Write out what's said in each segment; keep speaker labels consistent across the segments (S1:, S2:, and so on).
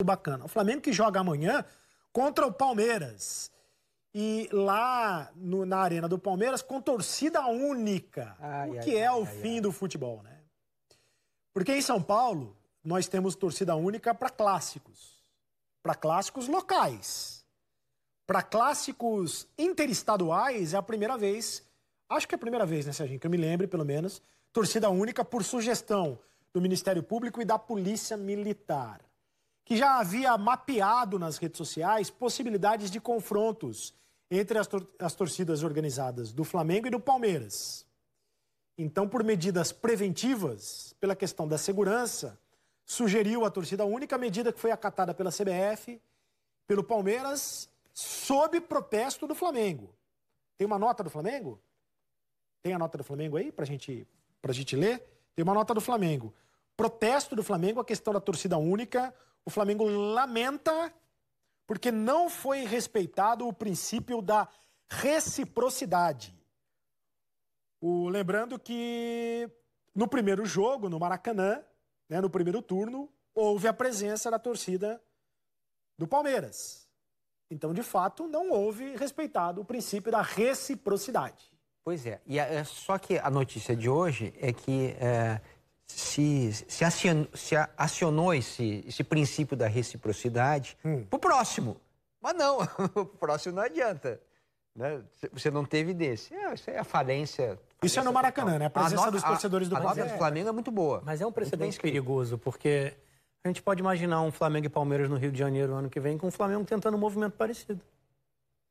S1: bacana. O Flamengo que joga amanhã contra o Palmeiras. E lá na arena do Palmeiras com torcida única. O que é o fim do futebol, né? Porque em São Paulo nós temos torcida única para clássicos. Para clássicos locais. Para clássicos interestaduais é a primeira vez. Acho que é a primeira vez, né, Serginho? Que eu me lembre, pelo menos. Torcida única por sugestão do Ministério Público e da Polícia Militar, que já havia mapeado nas redes sociais possibilidades de confrontos entre as torcidas organizadas do Flamengo e do Palmeiras. Então, por medidas preventivas, pela questão da segurança, sugeriu a torcida única, medida que foi acatada pela CBF, pelo Palmeiras, sob protesto do Flamengo. Tem uma nota do Flamengo? Tem a nota do Flamengo aí pra gente ler? Tem uma nota do Flamengo. Protesto do Flamengo, a questão da torcida única. O Flamengo lamenta porque não foi respeitado o princípio da reciprocidade. Lembrando que no primeiro jogo, no Maracanã, né, no primeiro turno, houve a presença da torcida do Palmeiras. Então, de fato, não houve respeitado o princípio da reciprocidade.
S2: Pois é. Só que a notícia de hoje é que se acionou esse princípio da reciprocidade pro próximo. Mas não, o próximo não adianta. Né? Você não teve desse. Isso é a falência.
S1: Isso é no Maracanã, né? A presença dos torcedores do Palmeiras.
S2: A nota do Flamengo é muito boa.
S3: Mas é um precedente perigoso, porque a gente pode imaginar um Flamengo e Palmeiras no Rio de Janeiro ano que vem com o Flamengo tentando um movimento parecido.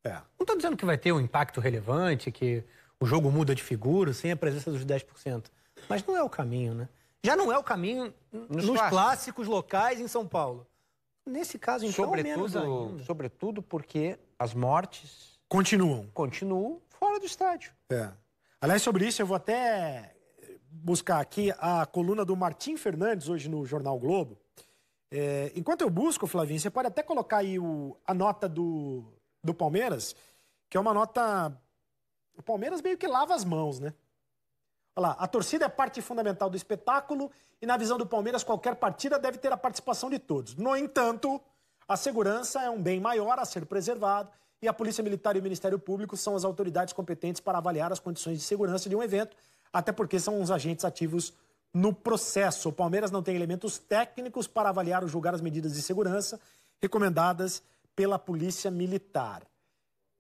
S3: Não estou dizendo que vai ter um impacto relevante, que o jogo muda de figura sem a presença dos 10%. Mas não é o caminho, né? Já não é o caminho nos clássicos locais em São Paulo. Nesse caso, então, menos ainda.
S2: Sobretudo porque as mortes
S1: continuam
S2: fora do estádio.
S1: Aliás, sobre isso eu vou até buscar aqui a coluna do Martim Fernandes, hoje no Jornal Globo. Enquanto eu busco, Flavinho, você pode até colocar aí a nota do Palmeiras, que é uma nota... O Palmeiras meio que lava as mãos, né? Olha lá, a torcida é parte fundamental do espetáculo e, na visão do Palmeiras, qualquer partida deve ter a participação de todos. No entanto, a segurança é um bem maior a ser preservado e a Polícia Militar e o Ministério Público são as autoridades competentes para avaliar as condições de segurança de um evento, até porque são os agentes ativos no processo. O Palmeiras não tem elementos técnicos para avaliar ou julgar as medidas de segurança recomendadas pela Polícia Militar.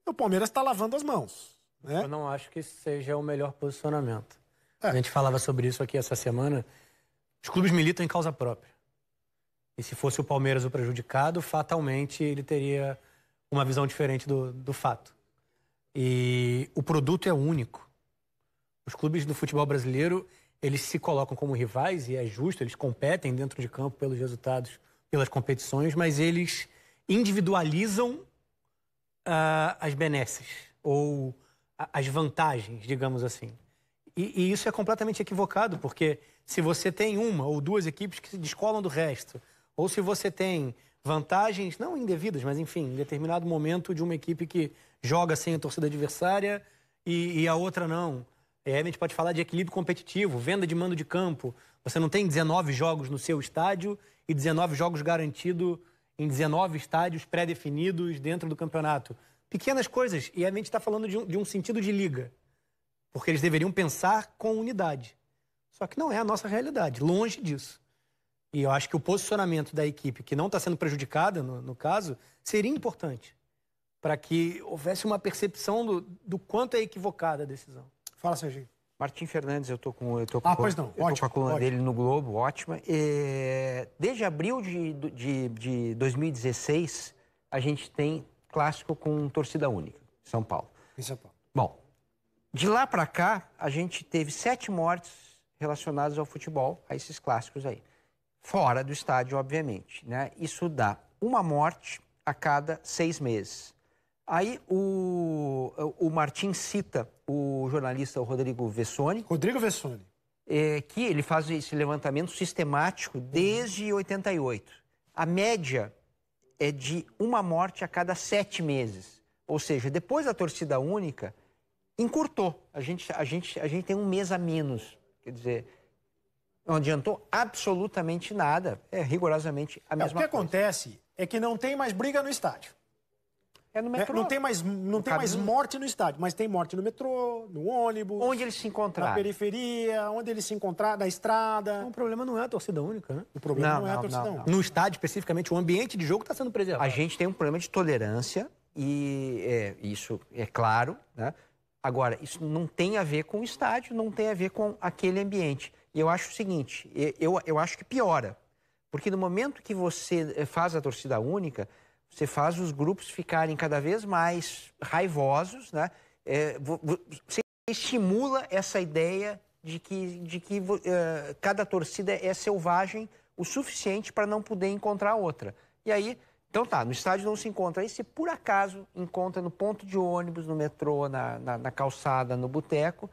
S1: O Palmeiras está lavando as mãos, né?
S3: Eu não acho que esse seja o melhor posicionamento. A gente falava sobre isso aqui essa semana. Os clubes militam em causa própria. E se fosse o Palmeiras o prejudicado, fatalmente ele teria uma visão diferente do fato. E o produto é único. Os clubes do futebol brasileiro, eles se colocam como rivais, e é justo, eles competem dentro de campo pelos resultados, pelas competições, mas eles individualizam as benesses, ou as vantagens, digamos assim. E isso é completamente equivocado, porque se você tem uma ou duas equipes que se descolam do resto, ou se você tem vantagens, não indevidas, mas enfim, em determinado momento de uma equipe que joga sem a torcida adversária e a outra não. Aí a gente pode falar de equilíbrio competitivo, venda de mando de campo. Você não tem 19 jogos no seu estádio e 19 jogos garantidos em 19 estádios pré-definidos dentro do campeonato. Pequenas coisas, e a gente está falando de um sentido de liga. Porque eles deveriam pensar com unidade. Só que não é a nossa realidade, longe disso. E eu acho que o posicionamento da equipe, que não está sendo prejudicada, no caso, seria importante para que houvesse uma percepção do quanto é equivocada a decisão.
S1: Fala, Serginho.
S2: Martim Fernandes, eu tô com
S1: pois não.
S2: Eu tô com a coluna dele no Globo, ótima. Desde abril de 2016, a gente tem clássico com torcida única, em São Paulo.
S1: Em São Paulo.
S2: Bom, de lá para cá, a gente teve 7 mortes relacionadas ao futebol, a esses clássicos aí. Fora do estádio, obviamente, né? Isso dá uma morte a cada 6 meses. Aí o Martim cita o jornalista Rodrigo Vessoni.
S1: Rodrigo Vessoni.
S2: Que ele faz esse levantamento sistemático desde 88. A média é de uma morte a cada 7 meses. Ou seja, depois da torcida única, encurtou. A gente tem um mês a menos. Quer dizer, Não adiantou absolutamente nada. É rigorosamente a mesma coisa.
S1: O que acontece é que não tem mais briga no estádio.
S2: É no metrô.
S1: Não tem mais morte no estádio, mas tem morte no metrô, no ônibus.
S2: Onde eles se encontraram.
S1: Na periferia, onde eles se encontraram, na estrada.
S3: Então, o problema não é a torcida única, né?
S1: O problema não é a torcida única.
S3: No estádio, especificamente, o ambiente de jogo está sendo preservado.
S2: A gente tem um problema de tolerância e isso é claro, né? Agora, isso não tem a ver com o estádio, não tem a ver com aquele ambiente. E eu acho o seguinte, eu acho que piora. Porque no momento que você faz a torcida única, você faz os grupos ficarem cada vez mais raivosos, né? Você estimula essa ideia de que cada torcida é selvagem o suficiente para não poder encontrar outra. E aí, então tá, no estádio não se encontra. Aí se por acaso encontra no ponto de ônibus, no metrô, na calçada, no boteco,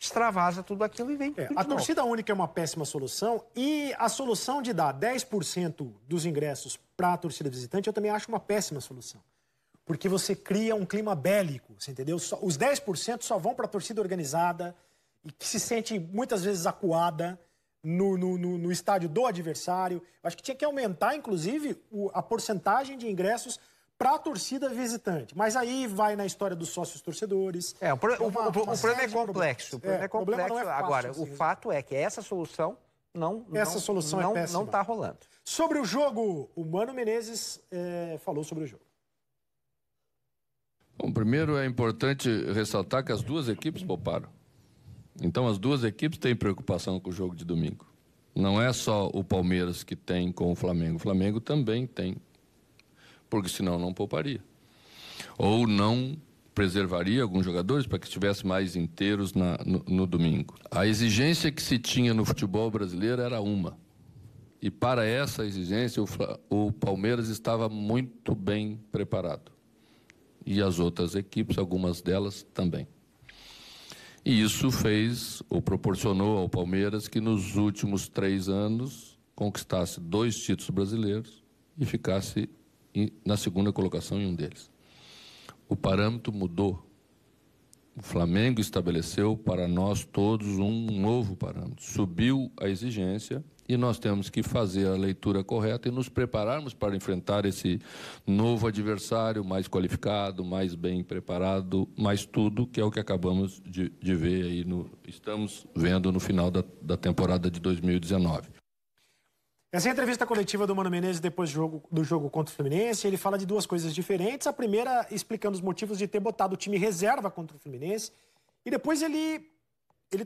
S2: extravasa tudo aquilo e vem tudo de novo.
S1: A torcida única é uma péssima solução e a solução de dar 10% dos ingressos para a torcida visitante eu também acho uma péssima solução. Porque você cria um clima bélico, você entendeu? Os 10% só vão para a torcida organizada e que se sente muitas vezes acuada no estádio do adversário. Eu acho que tinha que aumentar, inclusive, a porcentagem de ingressos para a torcida visitante. Mas aí vai na história dos sócios torcedores.
S2: O problema é complexo. O problema é complexo. Não é fácil, agora, assim, o fato é que essa solução não está rolando.
S1: Sobre o jogo, o Mano Menezes falou sobre o jogo.
S4: Bom, primeiro é importante ressaltar que as duas equipes pouparam. Então as duas equipes têm preocupação com o jogo de domingo. Não é só o Palmeiras que tem com o Flamengo. O Flamengo também tem. Porque senão não pouparia. Ou não preservaria alguns jogadores para que estivessem mais inteiros no domingo. A exigência que se tinha no futebol brasileiro era uma. E para essa exigência o Palmeiras estava muito bem preparado. E as outras equipes, algumas delas também. E isso fez ou proporcionou ao Palmeiras que nos últimos 3 anos conquistasse 2 títulos brasileiros e ficasse na segunda colocação em um deles. O parâmetro mudou. O Flamengo estabeleceu para nós todos um novo parâmetro. Subiu a exigência e nós temos que fazer a leitura correta e nos prepararmos para enfrentar esse novo adversário mais qualificado, mais bem preparado, mais tudo, que é o que acabamos de ver aí, estamos vendo no final da temporada de 2019.
S1: Essa é a entrevista coletiva do Mano Menezes depois do jogo contra o Fluminense. Ele fala de 2 coisas diferentes. A primeira, explicando os motivos de ter botado o time reserva contra o Fluminense. E depois ele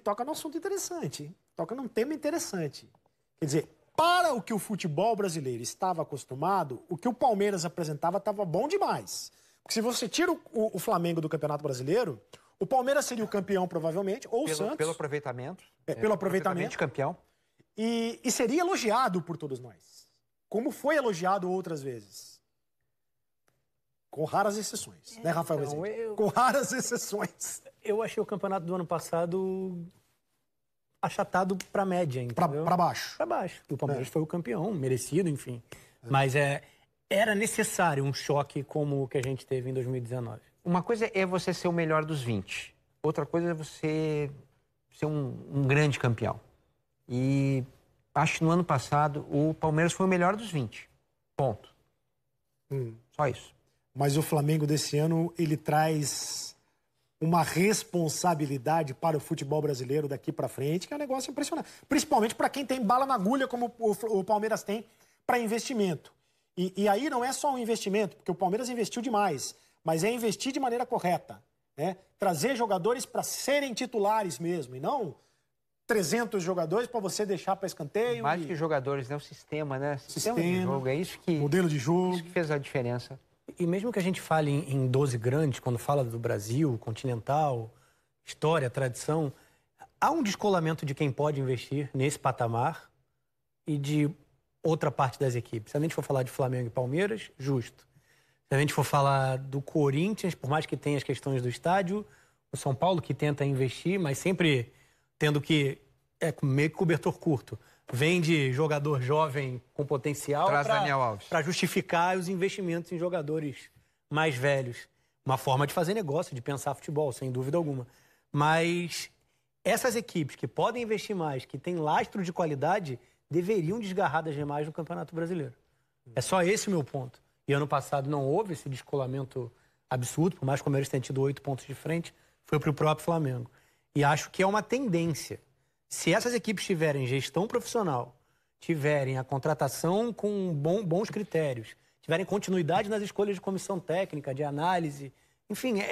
S1: toca num assunto interessante. Toca num tema interessante. Quer dizer, para o que o futebol brasileiro estava acostumado, o que o Palmeiras apresentava estava bom demais. Porque se você tira o Flamengo do Campeonato Brasileiro, o Palmeiras seria o campeão provavelmente, ou o Santos.
S2: Pelo aproveitamento.
S1: Pelo aproveitamento.
S2: Campeão.
S1: E seria elogiado por todos nós. Como foi elogiado outras vezes. Com raras exceções, né, Rafael? Com raras exceções.
S3: Eu achei o campeonato do ano passado achatado para média, entendeu?
S1: Para baixo.
S3: Para baixo. O Palmeiras foi o campeão, merecido, enfim. Mas era necessário um choque como o que a gente teve em 2019.
S2: Uma coisa é você ser o melhor dos 20. Outra coisa é você ser um grande campeão. E acho que no ano passado o Palmeiras foi o melhor dos 20. Ponto. Só isso.
S1: Mas o Flamengo desse ano, ele traz uma responsabilidade para o futebol brasileiro daqui para frente, que é um negócio impressionante. Principalmente para quem tem bala na agulha, como o Palmeiras tem, para investimento. E aí não é só um investimento, porque o Palmeiras investiu demais, mas é investir de maneira correta, né? Trazer jogadores para serem titulares mesmo, e não 300 jogadores para você deixar para escanteio.
S2: Mais que jogadores, né? O sistema, né?
S1: Sistema
S2: de jogo, é isso que...
S1: Modelo de jogo.
S2: Isso que fez a diferença.
S3: E mesmo que a gente fale em 12 grandes, quando fala do Brasil, continental, história, tradição, há um descolamento de quem pode investir nesse patamar e de outra parte das equipes. Se a gente for falar de Flamengo e Palmeiras, justo. Se a gente for falar do Corinthians, por mais que tenha as questões do estádio, o São Paulo que tenta investir, mas sempre tendo que... meio que cobertor curto. Vende jogador jovem com potencial para justificar os investimentos em jogadores mais velhos. Uma forma de fazer negócio, de pensar futebol, sem dúvida alguma. Mas essas equipes que podem investir mais, que têm lastro de qualidade, deveriam desgarrar das demais no Campeonato Brasileiro. É só esse o meu ponto. E ano passado não houve esse descolamento absurdo, por mais que o Palmeiras tenha tido 8 pontos de frente, foi para o próprio Flamengo. E acho que é uma tendência. Se essas equipes tiverem gestão profissional, tiverem a contratação com bons critérios, tiverem continuidade nas escolhas de comissão técnica, de análise, enfim,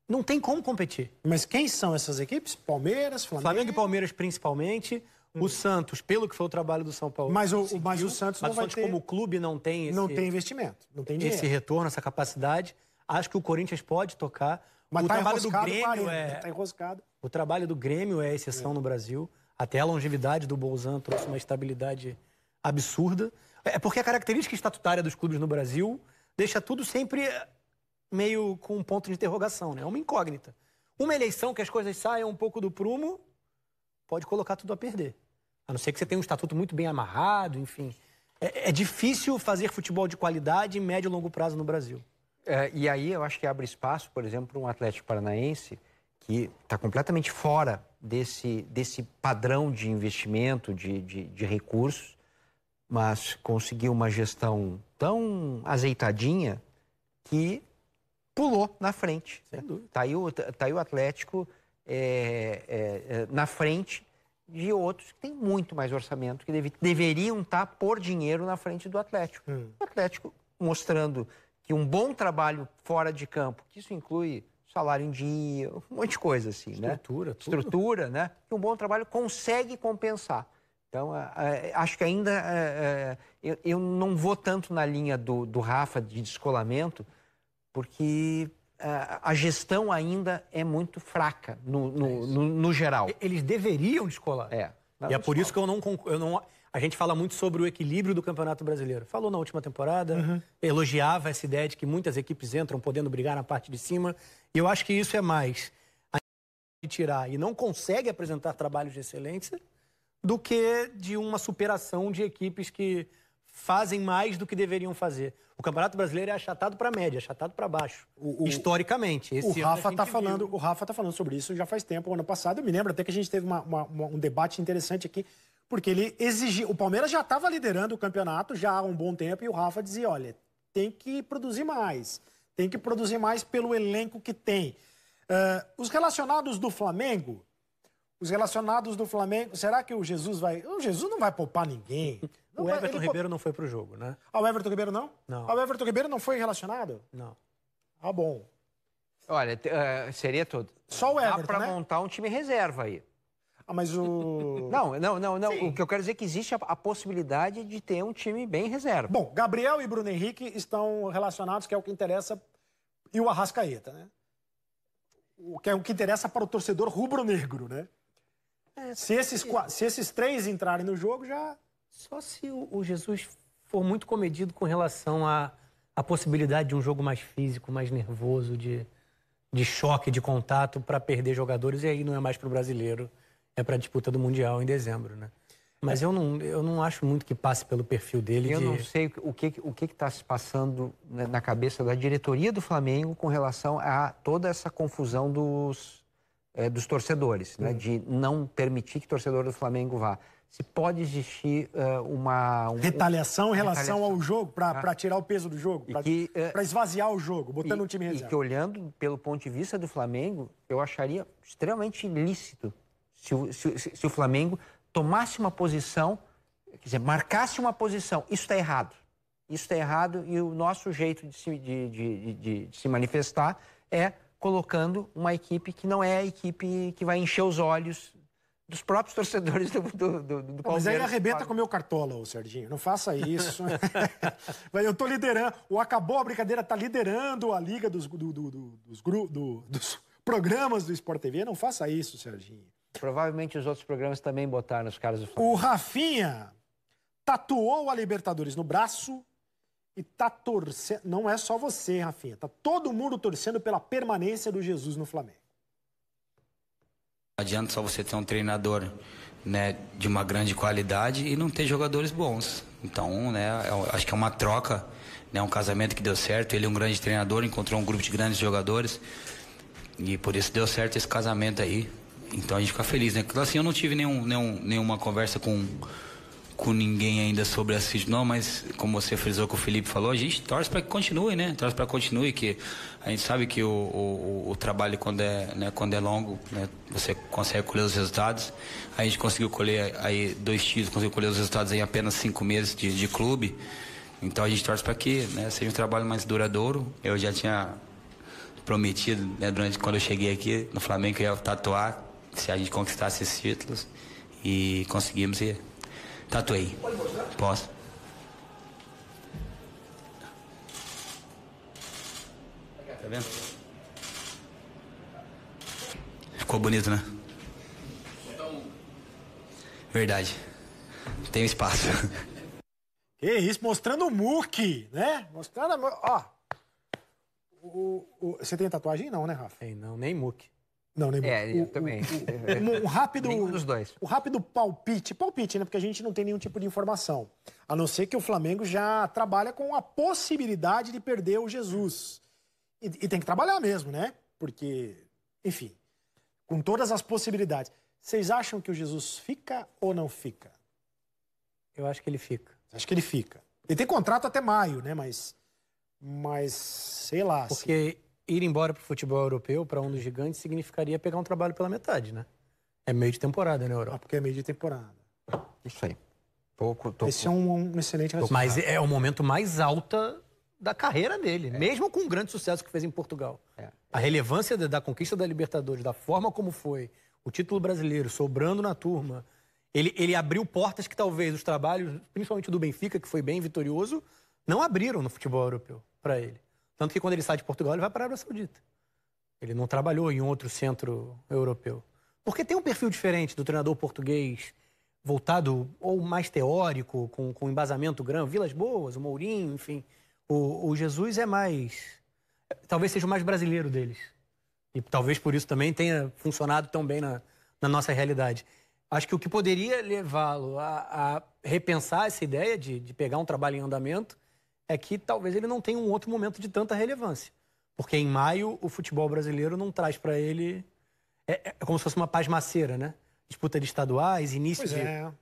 S3: não tem como competir.
S1: Mas quem são essas equipes? Palmeiras, Flamengo?
S3: Flamengo e Palmeiras principalmente. O Santos, pelo que foi o trabalho do São Paulo.
S1: Mas o Santos não vai ter...
S3: como clube não tem
S1: não tem investimento, não tem dinheiro.
S3: Esse retorno, essa capacidade. Acho que o Corinthians pode tocar.
S1: Mas
S3: o
S1: tá
S3: trabalho do
S1: enroscado,
S3: Grêmio
S1: tá enroscado.
S3: O trabalho do Grêmio é exceção no Brasil. Até a longevidade do Bolzan trouxe uma estabilidade absurda. É porque a característica estatutária dos clubes no Brasil deixa tudo sempre meio com um ponto de interrogação, né? É uma incógnita. Uma eleição que as coisas saiam um pouco do prumo pode colocar tudo a perder. A não ser que você tenha um estatuto muito bem amarrado, enfim. É difícil fazer futebol de qualidade em médio e longo prazo no Brasil.
S2: E aí eu acho que abre espaço, por exemplo, para um Atlético Paranaense que está completamente fora desse padrão de investimento, de recursos, mas conseguiu uma gestão tão azeitadinha que pulou na frente.
S3: Sem dúvida.
S2: Tá aí o Atlético na frente de outros que têm muito mais orçamento, que deveriam estar por dinheiro na frente do Atlético. O Atlético mostrando que um bom trabalho fora de campo, que isso inclui salário em dia, um monte de coisa assim, Estrutura, né? Que um bom trabalho consegue compensar. Então, acho que ainda eu não vou tanto na linha do Rafa de descolamento, porque a gestão ainda é muito fraca no geral.
S3: Eles deveriam descolar. E é por isso que eu não... A gente fala muito sobre o equilíbrio do Campeonato Brasileiro. Falou na última temporada, elogiava essa ideia de que muitas equipes entram podendo brigar na parte de cima. E eu acho que isso é mais de tirar e não consegue apresentar trabalhos de excelência do que de uma superação de equipes que fazem mais do que deveriam fazer. O Campeonato Brasileiro é achatado para a média, achatado para baixo, historicamente.
S1: O Rafa tá falando sobre isso já faz tempo. Ano passado, eu me lembro até que a gente teve um debate interessante aqui, porque ele exigia... O Palmeiras já estava liderando o campeonato já há um bom tempo e o Rafa dizia, olha, tem que produzir mais. Tem que produzir mais pelo elenco que tem. Os relacionados do Flamengo... Será que o Jesus vai... O Jesus não vai poupar ninguém.
S3: O Everton Ribeiro não foi pro jogo, né?
S1: O Everton Ribeiro não?
S3: Não.
S1: O Everton Ribeiro não foi relacionado?
S3: Não.
S1: Bom.
S2: Olha, seria todo.
S1: Só o Everton,
S2: dá pra montar um time reserva aí.
S1: Mas o...
S2: Não. O que eu quero dizer é que existe a possibilidade de ter um time bem reserva.
S1: Bom, Gabriel e Bruno Henrique estão relacionados, que é o que interessa, e o Arrascaeta, né? Que é o que interessa para o torcedor rubro-negro, né? Se esses três entrarem no jogo, já...
S3: Só se o Jesus for muito comedido com relação à possibilidade de um jogo mais físico, mais nervoso, de choque, de contato para perder jogadores, e aí não é mais para o brasileiro, é para a disputa do Mundial em dezembro, né? Mas eu não acho muito que passe pelo perfil dele.
S2: Eu não sei o que está se passando na cabeça da diretoria do Flamengo com relação a toda essa confusão dos torcedores, né? De não permitir que o torcedor do Flamengo vá. Se pode existir uma
S1: retaliação em relação ao jogo, para tirar o peso do jogo, para esvaziar o jogo, botando um time reserva.
S2: E que, olhando pelo ponto de vista do Flamengo, eu acharia extremamente ilícito se o Flamengo tomasse uma posição, quer dizer, marcasse uma posição. Isso está errado. Isso está errado e o nosso jeito de se manifestar é colocando uma equipe que não é a equipe que vai encher os olhos dos próprios torcedores do Palmeiras.
S1: Mas aí arrebenta com o meu cartola, ô Serginho. Não faça isso. Eu tô liderando. O Acabou a Brincadeira tá liderando a liga dos programas do Sport TV. Não faça isso, Serginho.
S2: Provavelmente os outros programas também botaram os caras do Flamengo.
S1: O Rafinha tatuou a Libertadores no braço e tá torcendo... Não é só você, Rafinha. Tá todo mundo torcendo pela permanência do Jesus no Flamengo.
S5: Não adianta só você ter um treinador, né, de uma grande qualidade e não ter jogadores bons. Então, né, acho que é uma troca, né, um casamento que deu certo. Ele é um grande treinador, encontrou um grupo de grandes jogadores e por isso deu certo esse casamento aí. Então a gente fica feliz, né? Então, assim, eu não tive nenhuma conversa com ninguém ainda sobre a CIT, não, mas como você frisou que o Felipe falou, a gente torce para que continue, né? Torce para que continue, que a gente sabe que o trabalho quando é longo, né? Você consegue colher os resultados. A gente conseguiu colher aí 2 títulos, conseguiu colher os resultados em apenas 5 meses de clube. Então a gente torce para que, né, seja um trabalho mais duradouro. Eu já tinha prometido, né, quando eu cheguei aqui no Flamengo, que eu ia tatuar se a gente conquistasse esses títulos, e conseguimos, e tatuei.
S2: Pode mostrar?
S5: Posso. Tá vendo? Ficou bonito, né? Verdade. Tem espaço.
S1: Que isso, mostrando o muque, né? Mostrando, ó. Você tem tatuagem? Não, né, Rafa?
S3: Tem não, nem muque.
S1: Não, nem muque.
S2: Eu também.
S1: Um rápido...
S2: Nenhum dos dois.
S1: O rápido palpite, né? Porque a gente não tem nenhum tipo de informação. A não ser que o Flamengo já trabalha com a possibilidade de perder o Jesus. E tem que trabalhar mesmo, né? Porque, enfim, com todas as possibilidades. Vocês acham que o Jesus fica ou não fica?
S3: Eu acho que ele fica.
S1: Acho que ele fica. Ele tem contrato até maio, né? Mas sei lá.
S3: Porque ir embora pro futebol europeu, para um dos gigantes, significaria pegar um trabalho pela metade, né? É meio de temporada na Europa.
S1: Porque é meio de temporada.
S2: Isso aí.
S1: Esse é um excelente resultado.
S3: Mas é o momento mais alto da carreira dele, mesmo com o grande sucesso que fez em Portugal. A relevância da conquista da Libertadores, da forma como foi, o título brasileiro, sobrando na turma, ele abriu portas que talvez os trabalhos, principalmente do Benfica, que foi bem vitorioso, não abriram no futebol europeu para ele. Tanto que quando ele sai de Portugal, ele vai para a Arábia Saudita. Ele não trabalhou em outro centro europeu. Porque tem um perfil diferente do treinador português, voltado ou mais teórico, com embasamento grande, Vilas Boas, o Mourinho, enfim. O Jesus é mais... Talvez seja o mais brasileiro deles. E talvez por isso também tenha funcionado tão bem na nossa realidade. Acho que o que poderia levá-lo a repensar essa ideia de pegar um trabalho em andamento é que talvez ele não tenha um outro momento de tanta relevância. Porque em maio o futebol brasileiro não traz para ele... É como se fosse uma pasmaceira, né? Disputa de estaduais, início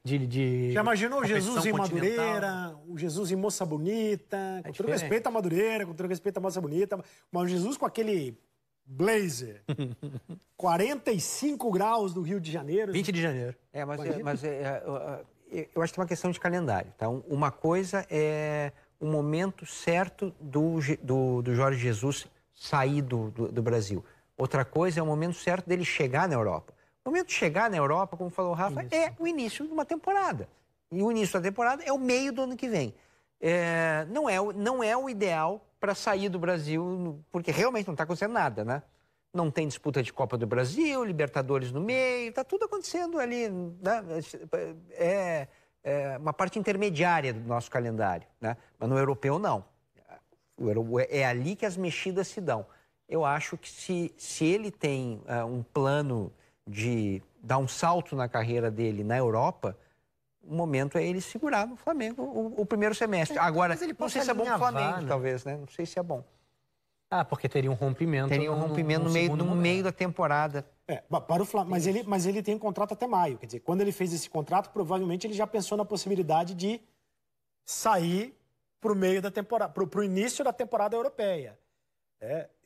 S3: de
S1: Já imaginou o Jesus em Madureira, o Jesus em Moça Bonita, com todo respeito à Madureira, com todo respeito à Moça Bonita, mas o Jesus com aquele blazer, 45 graus do Rio de Janeiro.
S3: 20 de janeiro.
S2: Eu acho que é uma questão de calendário. Tá? Uma coisa é o momento certo do Jorge Jesus sair do Brasil. Outra coisa é o momento certo dele chegar na Europa. O momento de chegar na Europa, como falou o Rafa, é o início de uma temporada. E o início da temporada é o meio do ano que vem. Não é o ideal para sair do Brasil, porque realmente não está acontecendo nada, né? Não tem disputa de Copa do Brasil, Libertadores no meio, está tudo acontecendo ali, né? É uma parte intermediária do nosso calendário, né? Mas no europeu, não. É ali que as mexidas se dão. Eu acho que se ele tem um plano de dar um salto na carreira dele na Europa, o momento é ele segurar no Flamengo o primeiro semestre. Agora, não sei se é bom pro Flamengo, né? Talvez, né? Não sei se é bom.
S3: Porque teria um rompimento.
S2: Teria um rompimento no meio da temporada.
S1: Para o Flamengo, mas ele tem um contrato até maio. Quer dizer, quando ele fez esse contrato, provavelmente ele já pensou na possibilidade de sair para o meio da temporada, para o início da temporada europeia.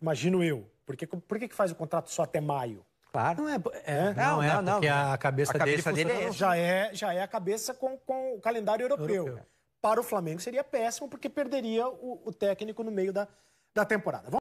S1: Imagino eu. Por que faz o contrato só até maio?
S2: Claro.
S3: Não, porque a cabeça dele é essa.
S1: Já é a cabeça com o calendário europeu. Para o Flamengo seria péssimo, porque perderia o técnico no meio da temporada.